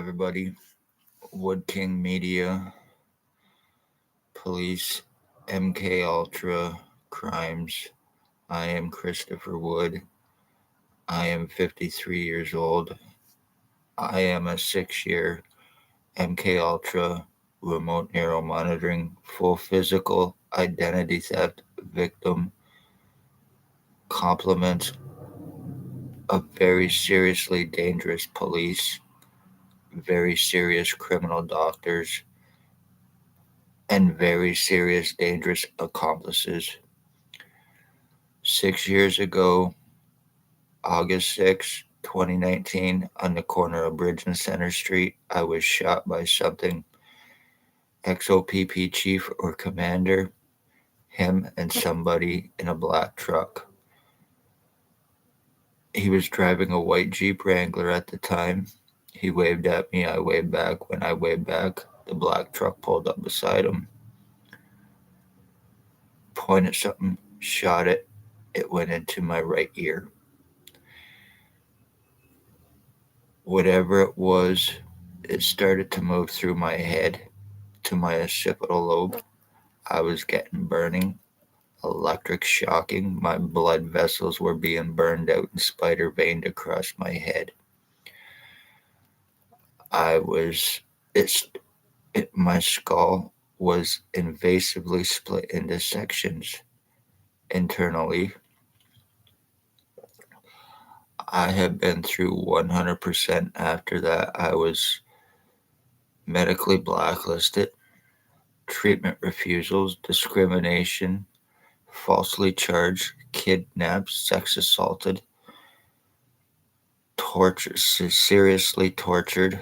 everybody. Wood King Media, Police, MK Ultra, Crimes. I am Christopher Wood. I am 53 years old. I am a 6-year MK Ultra remote neural monitoring full physical identity theft victim. Compliments of very seriously dangerous police, very serious criminal doctors, and very serious dangerous accomplices. 6 years ago, August 6, 2019, on the corner of Bridge and Center Street, I was shot by something. XOPP chief or commander, him and somebody in a black truck. He was driving a white Jeep Wrangler at the time. He waved at me, I waved back. When I waved back, the black truck pulled up beside him, pointed something, shot it. It went into my right ear. Whatever it was, it started to move through my head to my occipital lobe. I was getting burning, electric shocking. My blood vessels were being burned out and spider veined across my head. My skull was invasively split into sections internally. I have been through 100% after that. I was medically blacklisted, treatment refusals, discrimination, falsely charged, kidnapped, sex assaulted, tortured, seriously tortured,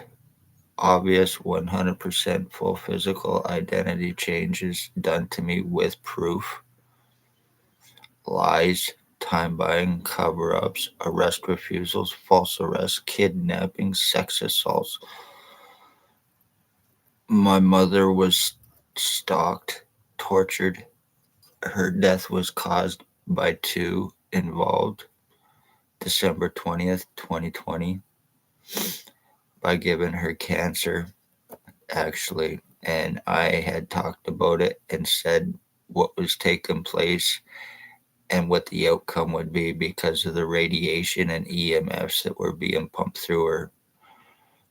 obvious 100% full physical identity changes done to me with proof, lies, time buying, cover ups, arrest refusals, false arrests, kidnapping, sex assaults. My mother was stalked, tortured. Her death was caused by two involved. December 20th, 2020, by giving her cancer, actually. And I had talked about it and said what was taking place and what the outcome would be because of the radiation and EMFs that were being pumped through her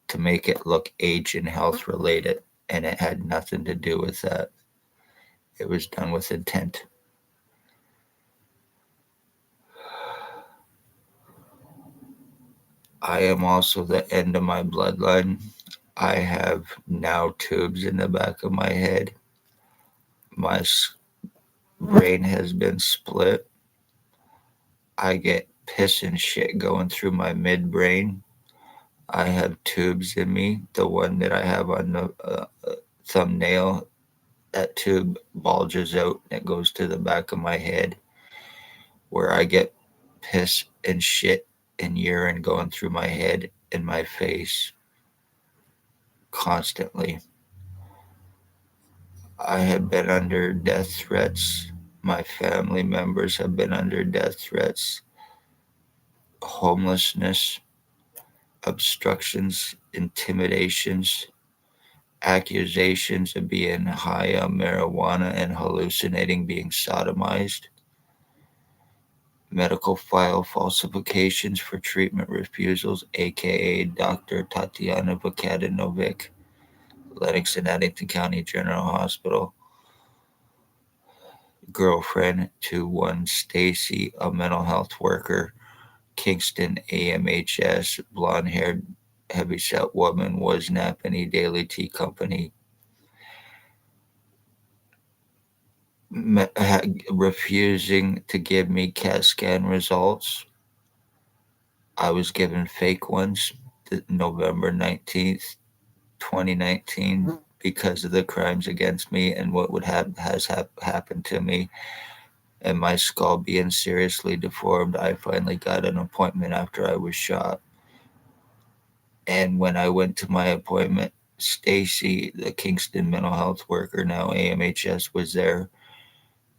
to make it look age and health related. And it had nothing to do with that. It was done with intent. I am also the end of my bloodline. I have now tubes in the back of my head. My brain has been split. I get piss and shit going through my midbrain. I have tubes in me. The one that I have on the thumbnail, that tube bulges out and it goes to the back of my head, where I get piss and shit and urine going through my head and my face constantly. I have been under death threats. My family members have been under death threats, homelessness, obstructions, intimidations, accusations of being high on marijuana and hallucinating, being sodomized, medical file falsifications for treatment refusals, aka Dr. Tatiana Vukadinovic, Lennox and Addington County General Hospital, girlfriend to one Stacy, a mental health worker, Kingston AMHS, blonde haired, heavyset woman, was Napanee Daily Tea Company. Refusing to give me CAT scan results. I was given fake ones November 19th, 2019, because of the crimes against me and what would has happened to me and my skull being seriously deformed. I finally got an appointment after I was shot. And when I went to my appointment, Stacy, the Kingston mental health worker, now AMHS, was there.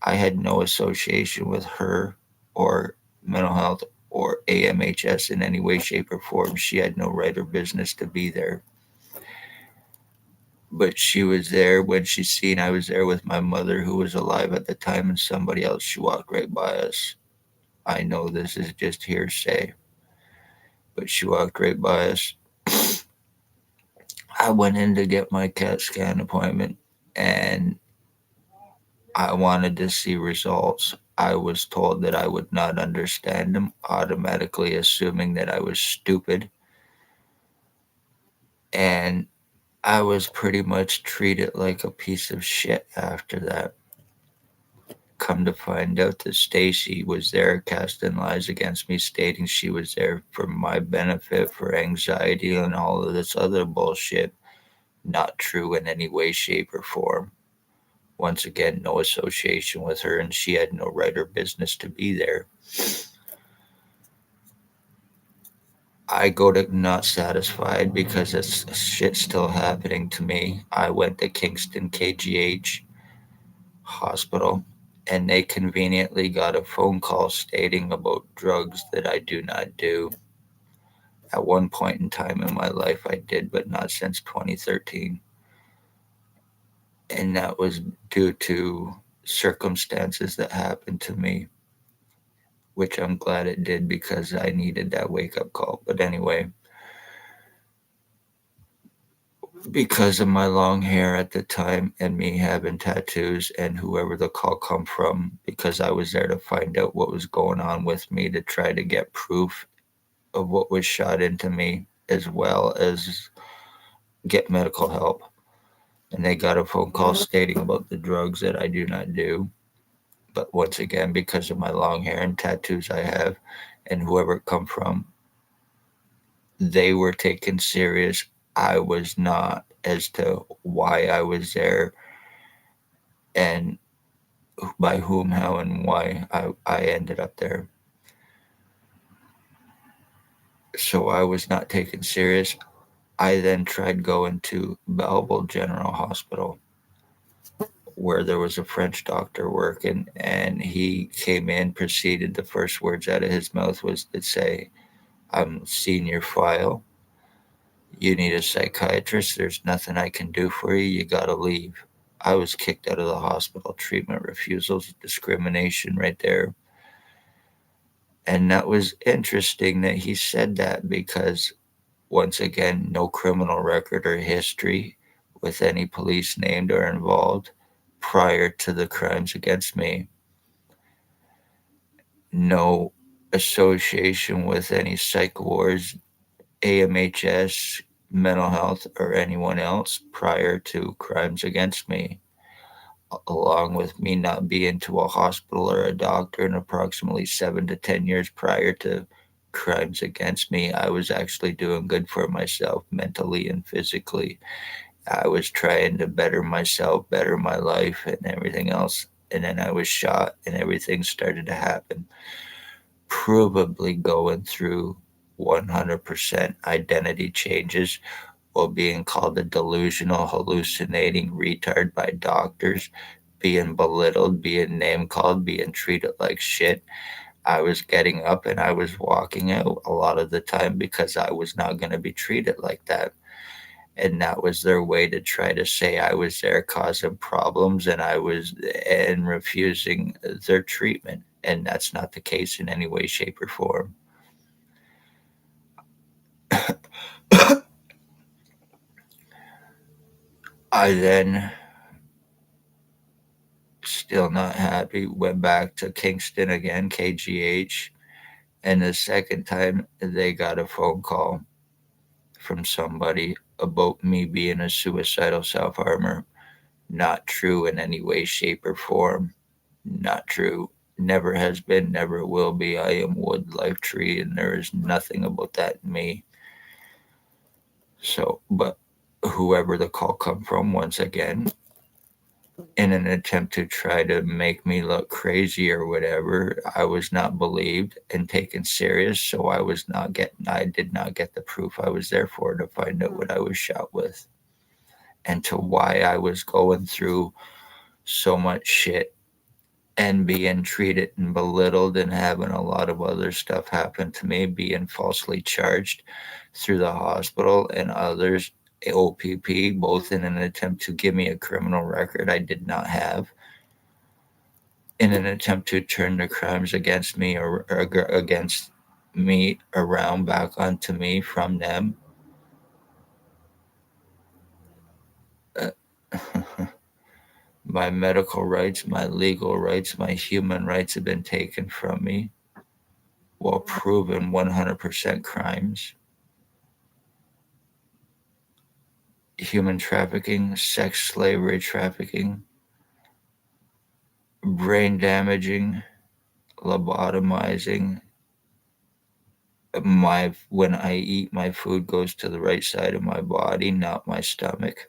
I had no association with her or mental health or AMHS in any way, shape, or form. She had no right or business to be there. but she was there when she seen I was there with my mother, who was alive at the time, and somebody else. She walked right by us. I know this is just hearsay, but she walked right by us. I went in to get my CAT scan appointment, and I wanted to see results. I was told that I would not understand them, automatically assuming that I was stupid. And I was pretty much treated like a piece of shit after that. Come to find out that Stacy was there casting lies against me, stating she was there for my benefit, for anxiety, and all of this other bullshit. Not true in any way, shape, or form. Once again, no association with her, and she had no right or business to be there. I go to not satisfied because it's shit still happening to me. I went to Kingston KGH hospital, and they conveniently got a phone call stating about drugs that I do not do. At one point in time in my life, I did, but not since 2013. And that was due to circumstances that happened to me, which I'm glad it did because I needed that wake up call. But anyway, because of my long hair at the time and me having tattoos and whoever the call come from, because I was there to find out what was going on with me, to try to get proof of what was shot into me, as well as get medical help. And they got a phone call stating about the drugs that I do not do. But once again, because of my long hair and tattoos I have, and whoever it come from, they were taken serious. I was not, as to why I was there and by whom, how, and why I ended up there. So I was not taken serious. I then tried going to Belleville General Hospital, where there was a French doctor working, and he came in, proceeded, the first words out of his mouth was to say, "I'm seeing your file. You need a psychiatrist. There's nothing I can do for you. You gotta leave." I was kicked out of the hospital. Treatment refusals, discrimination right there. And that was interesting that he said that because, once again, no criminal record or history with any police named or involved prior to the crimes against me. No association with any psych wards, AMHS, mental health, or anyone else prior to crimes against me, along with me not being to a hospital or a doctor in approximately 7 to 10 years prior to crimes against me. I was actually doing good for myself mentally and physically. I was trying to better myself, better my life, and everything else. And then I was shot, and everything started to happen. Probably going through 100% identity changes while being called a delusional, hallucinating retard by doctors, being belittled, being name called, being treated like shit. I was getting up and I was walking out a lot of the time because I was not going to be treated like that. And that was their way to try to say I was there causing problems and refusing their treatment. And that's not the case in any way, shape, or form. I then, still not happy, went back to Kingston again, KGH. And the second time, they got a phone call from somebody about me being a suicidal self harmer. Not true in any way, shape, or form. Not true. Never has been, never will be. I am wood, life tree, and there is nothing about that in me. So, but whoever the call come from, once again, in an attempt to try to make me look crazy or whatever, I was not believed and taken serious. So I did not get the proof I was there for, to find out what I was shot with and to why I was going through so much shit and being treated and belittled and having a lot of other stuff happen to me, being falsely charged through the hospital and others OPP, both in an attempt to give me a criminal record I did not have, in an attempt to turn the crimes against me or against me around back onto me from them. Uh, my medical rights, my legal rights, my human rights have been taken from me while proven 100% crimes. Human trafficking, sex slavery trafficking, brain damaging, lobotomizing. When I eat, my food goes to the right side of my body, not my stomach.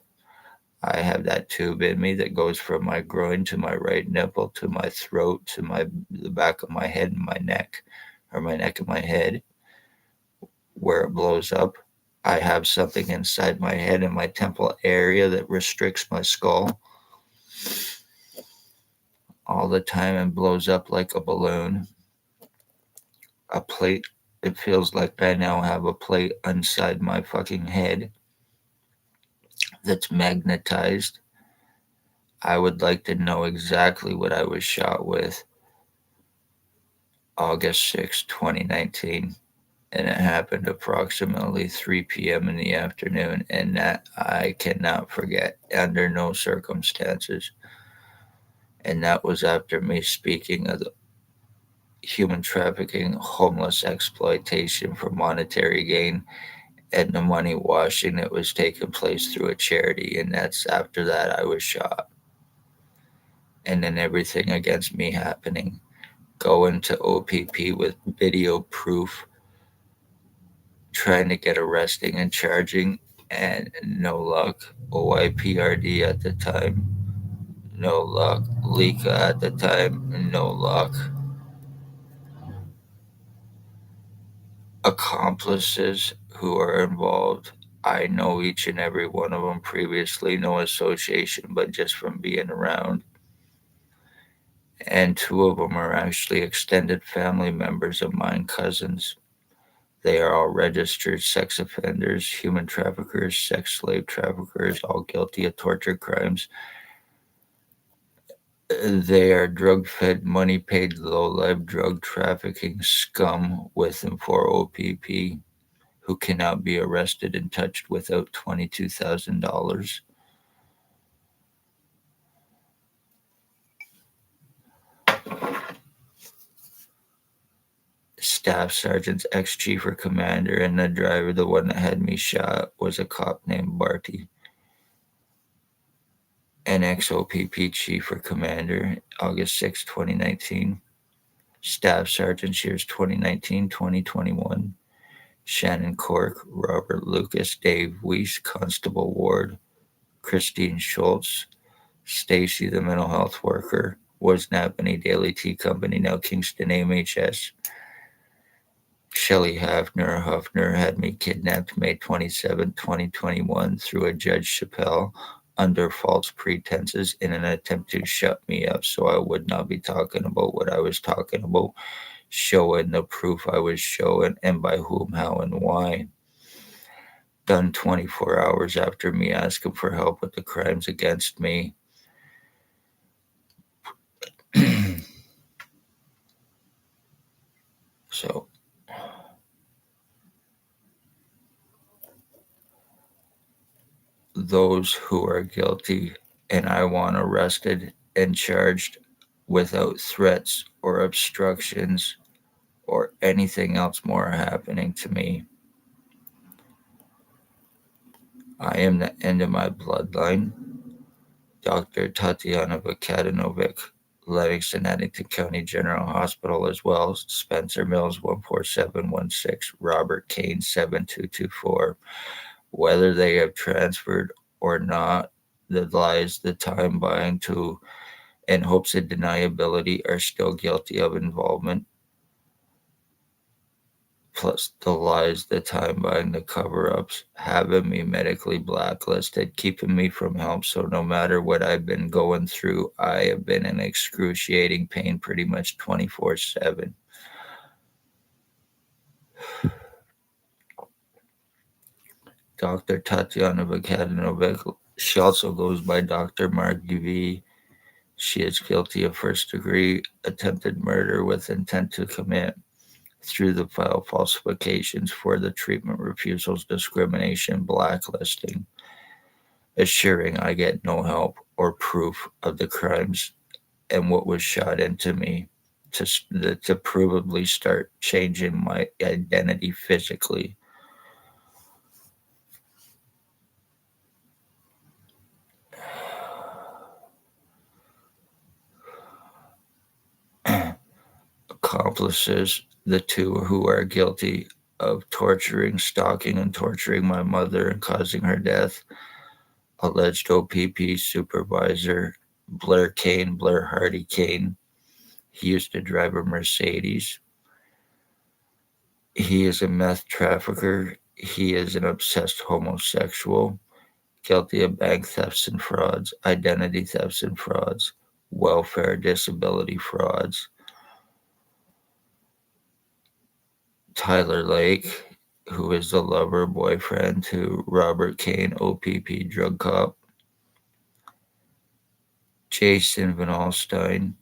I have that tube in me that goes from my groin to my right nipple to my throat to the back of my head and my neck, or my neck and my head, where it blows up. I have something inside my head and my temple area that restricts my skull all the time and blows up like a balloon. A plate. It feels like I now have a plate inside my fucking head that's magnetized. I would like to know exactly what I was shot with August 6, 2019. And it happened approximately 3 p.m. in the afternoon, and that I cannot forget under no circumstances. And that was after me speaking of the human trafficking, homeless exploitation for monetary gain, and the money washing that was taking place through a charity. And that's after that I was shot. And then everything against me happening. Going to OPP with video proof, trying to get arresting and charging, and no luck. OIPRD at the time, no luck. Lika at the time, no luck. Accomplices who are involved, I know each and every one of them previously, no association, but just from being around. And two of them are actually extended family members of mine, cousins. They are all registered sex offenders, human traffickers, sex slave traffickers, all guilty of torture crimes. They are drug fed, money paid, low life drug trafficking scum with and for OPP who cannot be arrested and touched without $22,000. Staff sergeant's ex chief or commander, and the driver, the one that had me shot, was a cop named Barty. An ex OPP chief or commander, August 6, 2019. Staff sergeant, years 2019 2021. Shannon Cork, Robert Lucas, Dave Weiss, Constable Ward, Christine Schultz, Stacy, the mental health worker, was Napanee Daily Tea Company, now Kingston MHS. Shelley Hafner had me kidnapped May 27, 2021 through a Judge Chappelle under false pretenses in an attempt to shut me up so I would not be talking about what I was talking about, showing the proof I was showing and by whom, how, and why. Done 24 hours after me asking for help with the crimes against me. So, those who are guilty and I want arrested and charged without threats or obstructions or anything else more happening to me. I am the end of my bloodline. Dr. Tatiana Vukadinovic, Livingston, Addington County General Hospital as well. Spencer Mills 14716, Robert Kane 7224. Whether they have transferred or not, the lies, the time buying to and hopes of deniability are still guilty of involvement. Plus the lies, the time buying, the cover ups, having me medically blacklisted, keeping me from help. So no matter what I've been going through, I have been in excruciating pain pretty much 24/7. Dr. Tatiana Vakadinovic. She also goes by Dr. Margie V. She is guilty of first-degree attempted murder with intent to commit through the file falsifications for the treatment refusals, discrimination, blacklisting, assuring I get no help or proof of the crimes and what was shot into me to provably start changing my identity physically. Accomplices, the two who are guilty of torturing, stalking, and torturing my mother and causing her death. Alleged OPP supervisor Blair Hardy Kane. He used to drive a Mercedes. He is a meth trafficker. He is an obsessed homosexual, guilty of bank thefts and frauds, identity thefts and frauds, welfare disability frauds. Tyler Lake, who is the lover boyfriend to Robert Kane, OPP drug cop. Jason Van Alstyne,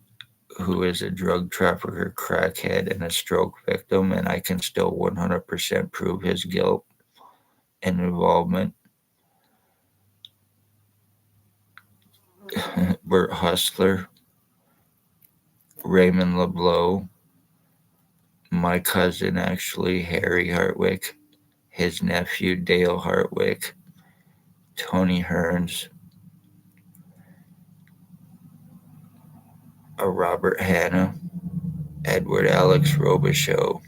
who is a drug trafficker, crackhead, and a stroke victim, and I can still 100% prove his guilt and involvement. Bert Hustler, Raymond LeBlanc, my cousin actually, Harry Hartwick, his nephew, Dale Hartwick, Tony Hearns, Robert Hanna, Edward Alex Robichaux,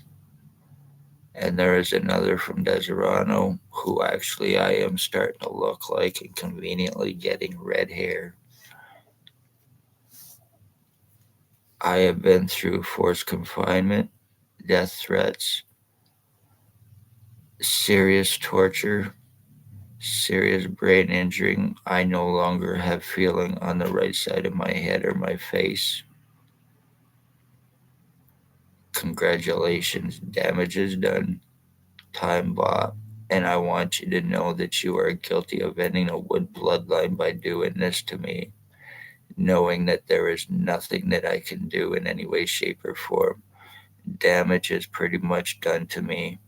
and there is another from Deserano who actually I am starting to look like and conveniently getting red hair. I have been through forced confinement, death threats, serious torture, serious brain injury. I no longer have feeling on the right side of my head or my face. Congratulations, damage is done, time bought, and I want you to know that you are guilty of ending a Wood bloodline by doing this to me, knowing that there is nothing that I can do in any way, shape, or form. Damage is pretty much done to me.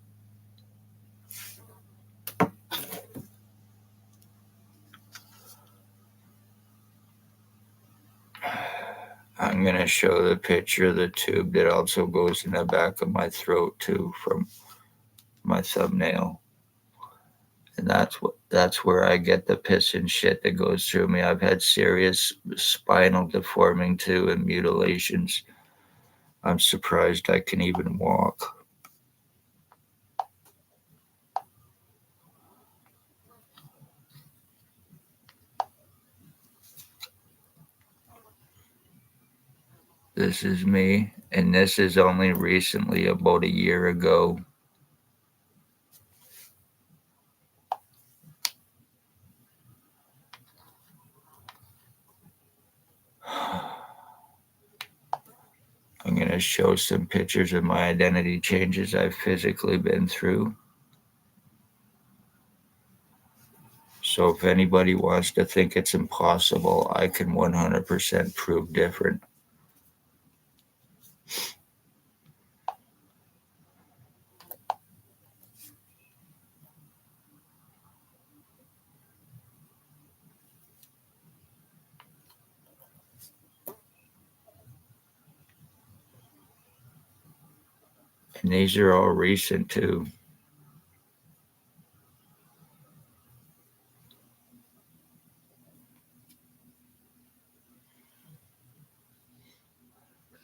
I'm going to show the picture of the tube that also goes in the back of my throat too from my thumbnail. And that's where I get the piss and shit that goes through me. I've had serious spinal deforming too and mutilations. I'm surprised I can even walk. This is me, and this is only recently, about a year ago. I'm going to show some pictures of my identity changes I've physically been through. So if anybody wants to think it's impossible, I can 100% prove different. And these are all recent too.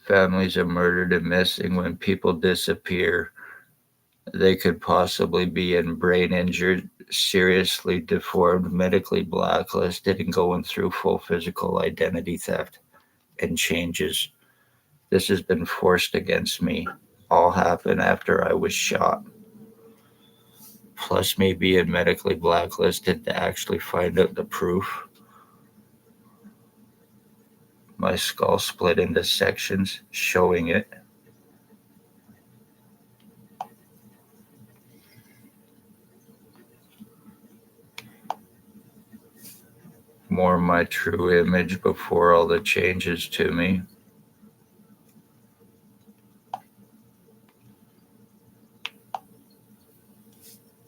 Families are murdered and missing. When people disappear, they could possibly be in brain injured, seriously deformed, medically blacklisted, and going through full physical identity theft and changes. This has been forced against me. All happened after I was shot. Plus me being medically blacklisted to actually find out the proof. My skull split into sections, showing it. more my true image before all the changes to me.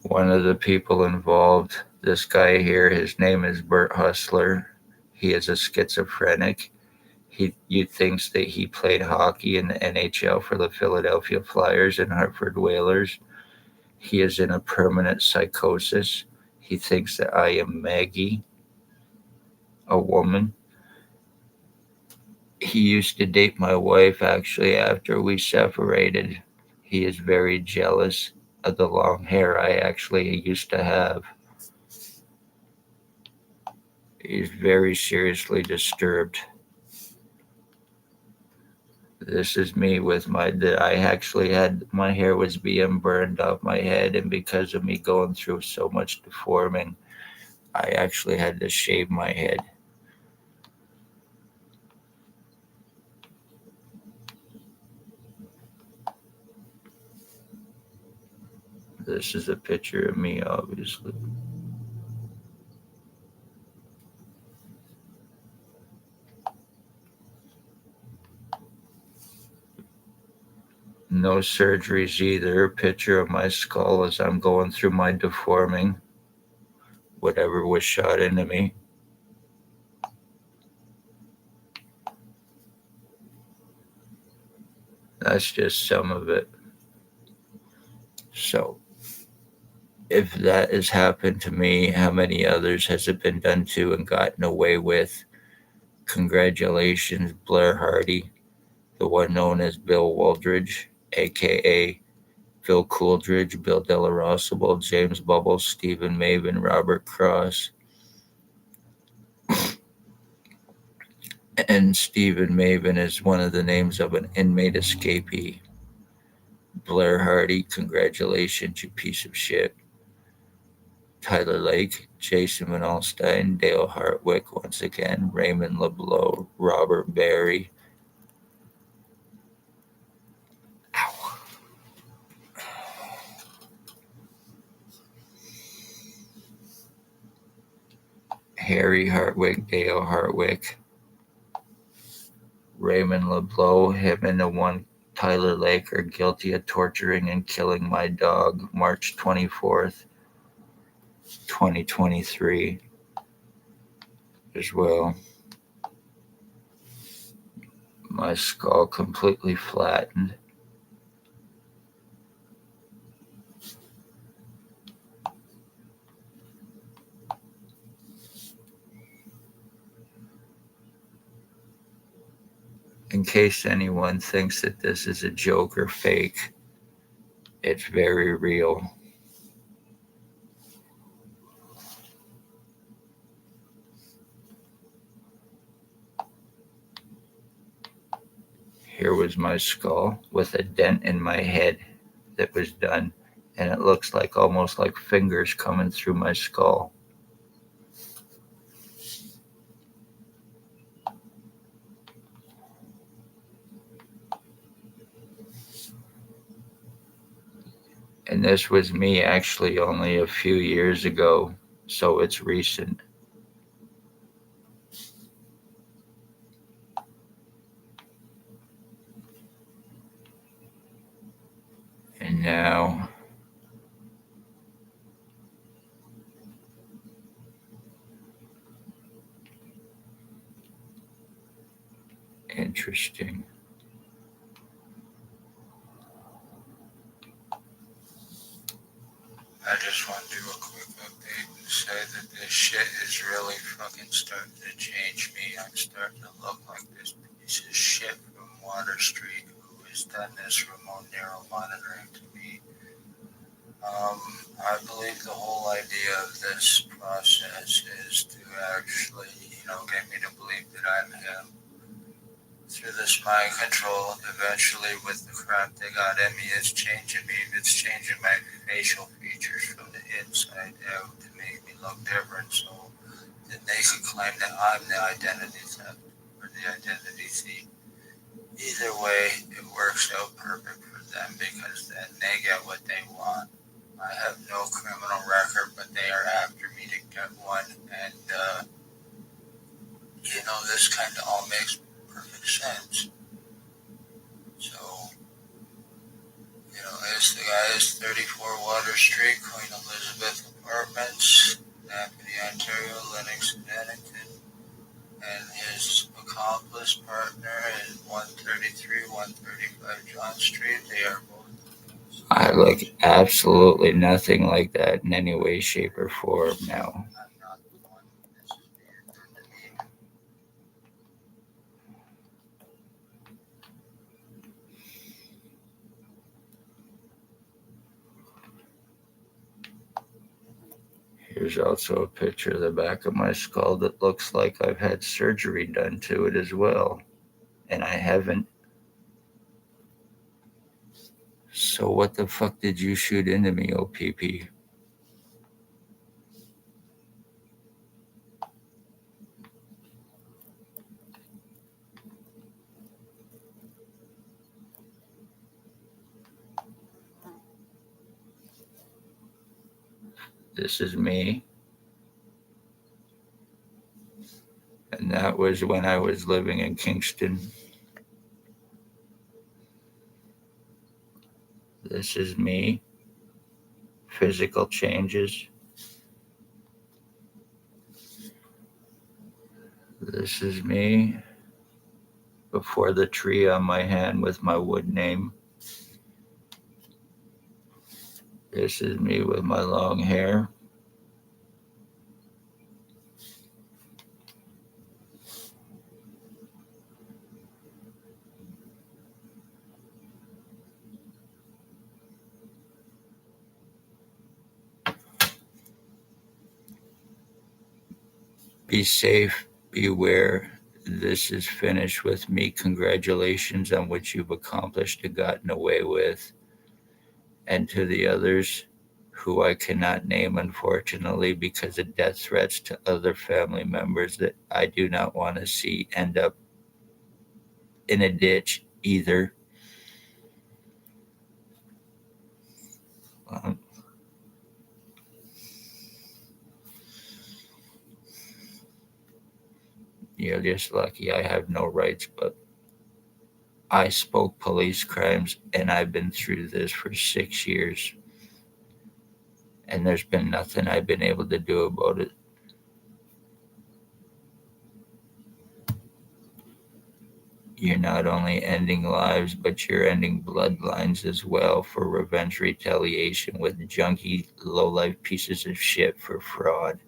One of the people involved, this guy here, his name is Bert Hustler. He is a schizophrenic. You thinks that he played hockey in the NHL for the Philadelphia Flyers and Hartford Whalers. He is in a permanent psychosis. He thinks that I am Maggie, a woman. He used to date my wife actually after we separated. He is very jealous of the long hair I actually used to have. He's very seriously disturbed. This is me with I actually had, my hair was being burned off my head, and because of me going through so much deforming, I actually had to shave my head. This is a picture of me, obviously. No surgeries either. Picture of my skull as I'm going through my deforming, whatever was shot into me. That's just some of it. So, if that has happened to me, how many others has it been done to and gotten away with? Congratulations, Blair Hardy, the one known as Bill Waldridge, aka Phil Coolidge, Bill Delarosable, James Bubbles, Stephen Maven, Robert Cross. And Stephen Maven is one of the names of an inmate escapee. Blair Hardy, congratulations, you piece of shit. Tyler Lake, Jason Van Alstyne, Dale Hartwick once again, Raymond LeBlanc, Robert Barry. Ow. Harry Hartwick, Dale Hartwick, Raymond LeBlanc, him and the one Tyler Lake are guilty of torturing and killing my dog March 24th, 2023 as well. My skull completely flattened. In case anyone thinks that this is a joke or fake, it's very real. Here was my skull with a dent in my head that was done, and it looks like almost like fingers coming through my skull. And this was me actually only a few years ago, so it's recent. And now, interesting. I just want to do a quick update and say that this shit is really fucking starting to change me. I'm starting to look like this piece of shit from Water Street who has done this remote neural monitoring to me. I believe the whole idea of this process is to actually, get me to believe that I'm him. Through this mind control, eventually with the crap they got in me, it's changing me. It's changing my facial features from the inside out to make me look different, so that they can claim that I'm the identity theft or the identity thief. Either way, it works out perfect for them because then they get what they want. I have no criminal record, but they are after me to get one, and this kind of all makes perfect sense. So, this the guy is 34 Water Street, Queen Elizabeth Apartments, Napanee, Ontario, Lennox, Connecticut, and his accomplice partner is 133, 135 John Street. They are both. I look absolutely nothing like that in any way, shape, or form now. I'm not the one. This is the identity. Here's also a picture of the back of my skull that looks like I've had surgery done to it as well. And I haven't. So what the fuck did you shoot into me, OPP? This is me. And that was when I was living in Kingston. This is me. Physical changes. This is me before the tree on my hand with my wood name. This is me with my long hair. Be safe, beware. This is finished with me. Congratulations on what you've accomplished and gotten away with. And to the others who I cannot name, unfortunately, because of death threats to other family members that I do not want to see end up in a ditch either. You're just lucky I have no rights, but I spoke police crimes and I've been through this for 6 years. And there's been nothing I've been able to do about it. You're not only ending lives, but you're ending bloodlines as well for revenge retaliation with junky, low-life pieces of shit for fraud.